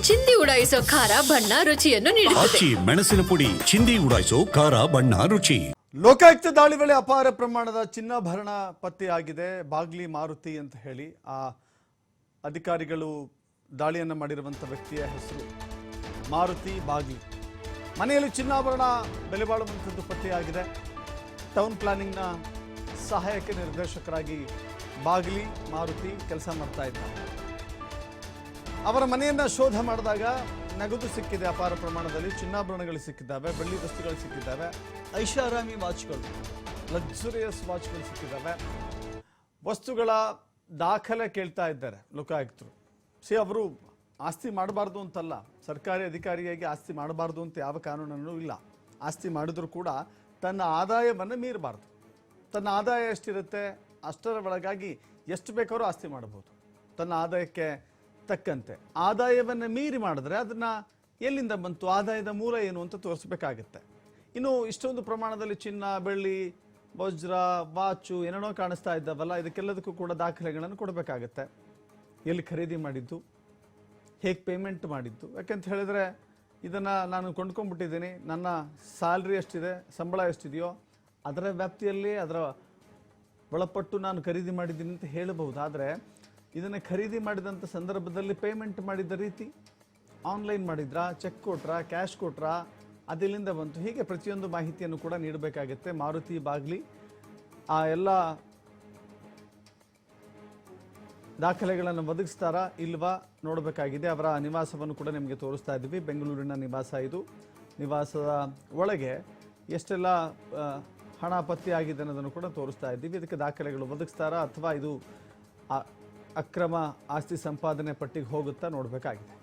ಚಿಂದಿ ಉಡಾಯಿಸೋ ಖಾರ ಬಣ್ಣ ರುಚಿಯನ್ನು ನೀಡುತ್ತದೆ. ಆಚಿ ಮೆಣಸಿನ ಪುಡಿ ಚಿಂದಿ ಉಡಾಯಿಸೋ ಖಾರ ಬಣ್ಣ ರುಚಿ. ಲೋಕಾಯುಕ್ತ ದಾಳಿ ವೇಳೆ ಅಪಾರ ಪ್ರಮಾಣದ ಚಿನ್ನಾಭರಣ ಪತ್ತೆಯಾಗಿದೆ. ಬಾಗ್ಲಿ ಮಾರುತಿ ಅಂತ ಹೇಳಿ ಆ ಅಧಿಕಾರಿಗಳು ದಾಳಿಯನ್ನು ಮಾಡಿರುವಂಥ ವ್ಯಕ್ತಿಯ ಹೆಸರು ಮಾರುತಿ ಬಾಗ್ಲಿ. ಮನೆಯಲ್ಲಿ ಚಿನ್ನಾಭರಣ ಬೆಲೆ ಬಾಳುವಂಥದ್ದು ಪತ್ತೆಯಾಗಿದೆ. ಟೌನ್ ಪ್ಲಾನಿಂಗ್ನ ಸಹಾಯಕ ನಿರ್ದೇಶಕರಾಗಿ ಬಾಗ್ಲಿ ಮಾರುತಿ ಕೆಲಸ ಮಾಡ್ತಾ ಇದ್ದಾರೆ. ಅವರ ಮನೆಯನ್ನು ಶೋಧ ಮಾಡಿದಾಗ ನಗದು ಸಿಕ್ಕಿದೆ. ಅಪಾರ ಪ್ರಮಾಣದಲ್ಲಿ ಚಿನ್ನಾಭರಣಗಳು ಸಿಕ್ಕಿದ್ದಾವೆ, ಬೆಳ್ಳಿ ವಸ್ತುಗಳು ಸಿಕ್ಕಿದ್ದಾವೆ, ಐಷಾರಾಮಿ ವಾಚ್ಗಳು, ಲಕ್ಸುರಿಯಸ್ ವಾಚ್ಗಳು ಸಿಕ್ಕಿದ್ದಾವೆ. ವಸ್ತುಗಳ ದಾಖಲೆ ಕೇಳ್ತಾ ಇದ್ದಾರೆ ಲೋಕಾಯುಕ್ತರು. ಅವರು ಆಸ್ತಿ ಮಾಡಬಾರ್ದು ಅಂತಲ್ಲ, ಸರ್ಕಾರಿ ಅಧಿಕಾರಿಯಾಗಿ ಆಸ್ತಿ ಮಾಡಬಾರ್ದು ಅಂತ ಯಾವ ಕಾನೂನಲ್ಲೂ ಇಲ್ಲ. ಆಸ್ತಿ ಮಾಡಿದ್ರು ಕೂಡ ತನ್ನ ಆದಾಯವನ್ನು ಮೀರಬಾರ್ದು. ತನ್ನ ಆದಾಯ ಎಷ್ಟಿರುತ್ತೆ ಅಷ್ಟರ ಒಳಗಾಗಿ ಎಷ್ಟು ಬೇಕಾದ್ರೂ ಆಸ್ತಿ ಮಾಡಬಹುದು. ತನ್ನ ಆದಾಯಕ್ಕೆ ತಕ್ಕಂತೆ ಆದಾಯವನ್ನು ಮೀರಿ ಮಾಡಿದ್ರೆ ಅದನ್ನು ಎಲ್ಲಿಂದ ಬಂತು, ಆದಾಯದ ಮೂಲ ಏನು ಅಂತ ತೋರಿಸ್ಬೇಕಾಗತ್ತೆ. ಇನ್ನು ಇಷ್ಟೊಂದು ಪ್ರಮಾಣದಲ್ಲಿ ಚಿನ್ನ, ಬೆಳ್ಳಿ, ವಜ್ರ, ವಾಚು ಏನೇನೋ ಕಾಣಿಸ್ತಾ ಇದ್ದಾವಲ್ಲ, ಇದಕ್ಕೆಲ್ಲದಕ್ಕೂ ಕೂಡ ದಾಖಲೆಗಳನ್ನು ಕೊಡಬೇಕಾಗತ್ತೆ. ಎಲ್ಲಿ ಖರೀದಿ ಮಾಡಿದ್ದು, ಹೇಗೆ ಪೇಮೆಂಟ್ ಮಾಡಿದ್ದು. ಯಾಕೆಂತ ಹೇಳಿದ್ರೆ ಇದನ್ನು ನಾನು ಕೊಂಡ್ಕೊಂಡ್ಬಿಟ್ಟಿದ್ದೀನಿ, ನನ್ನ ಸ್ಯಾಲ್ರಿ ಎಷ್ಟಿದೆ, ಸಂಬಳ ಎಷ್ಟಿದೆಯೋ ಅದರ ವ್ಯಾಪ್ತಿಯಲ್ಲಿ ಅದರ ಒಳಪಟ್ಟು ನಾನು ಖರೀದಿ ಮಾಡಿದ್ದೀನಿ ಅಂತ ಹೇಳಬಹುದು. ಆದರೆ ಇದನ್ನು ಖರೀದಿ ಮಾಡಿದಂಥ ಸಂದರ್ಭದಲ್ಲಿ ಪೇಮೆಂಟ್ ಮಾಡಿದ ರೀತಿ, ಆನ್ಲೈನ್ ಮಾಡಿದ್ರಾ, ಚೆಕ್ ಕೊಟ್ರಾ, ಕ್ಯಾಶ್ ಕೊಟ್ರಾ, ಅದೆಲ್ಲಿಂದ ಬಂತು, ಹೀಗೆ ಪ್ರತಿಯೊಂದು ಮಾಹಿತಿಯನ್ನು ಕೂಡ ನೀಡಬೇಕಾಗುತ್ತೆ. ಮಾರುತಿ ಬಾಗ್ಲಿ ಆ ಎಲ್ಲ ದಾಖಲೆಗಳನ್ನು ಒದಗಿಸ್ತಾರಾ ಇಲ್ವಾ ನೋಡಬೇಕಾಗಿದೆ. ಅವರ ನಿವಾಸವನ್ನು ಕೂಡ ನಿಮಗೆ ತೋರಿಸ್ತಾ ಇದ್ದೀವಿ. ಬೆಂಗಳೂರಿನ ನಿವಾಸ ಇದು. ನಿವಾಸದ ಒಳಗೆ ಎಷ್ಟೆಲ್ಲ ಹಣ ಪತ್ತೆಯಾಗಿದೆ ಅನ್ನೋದನ್ನು ಕೂಡ ತೋರಿಸ್ತಾ ಇದ್ದೀವಿ. ಇದಕ್ಕೆ ದಾಖಲೆಗಳು ಒದಗಿಸ್ತಾರಾ ಅಥವಾ ಇದು ಅಕ್ರಮ ಆಸ್ತಿ ಸಂಪಾದನೆ ಪಟ್ಟಿಗೆ ಹೋಗುತ್ತಾ ನೋಡಬೇಕಾಗಿದೆ.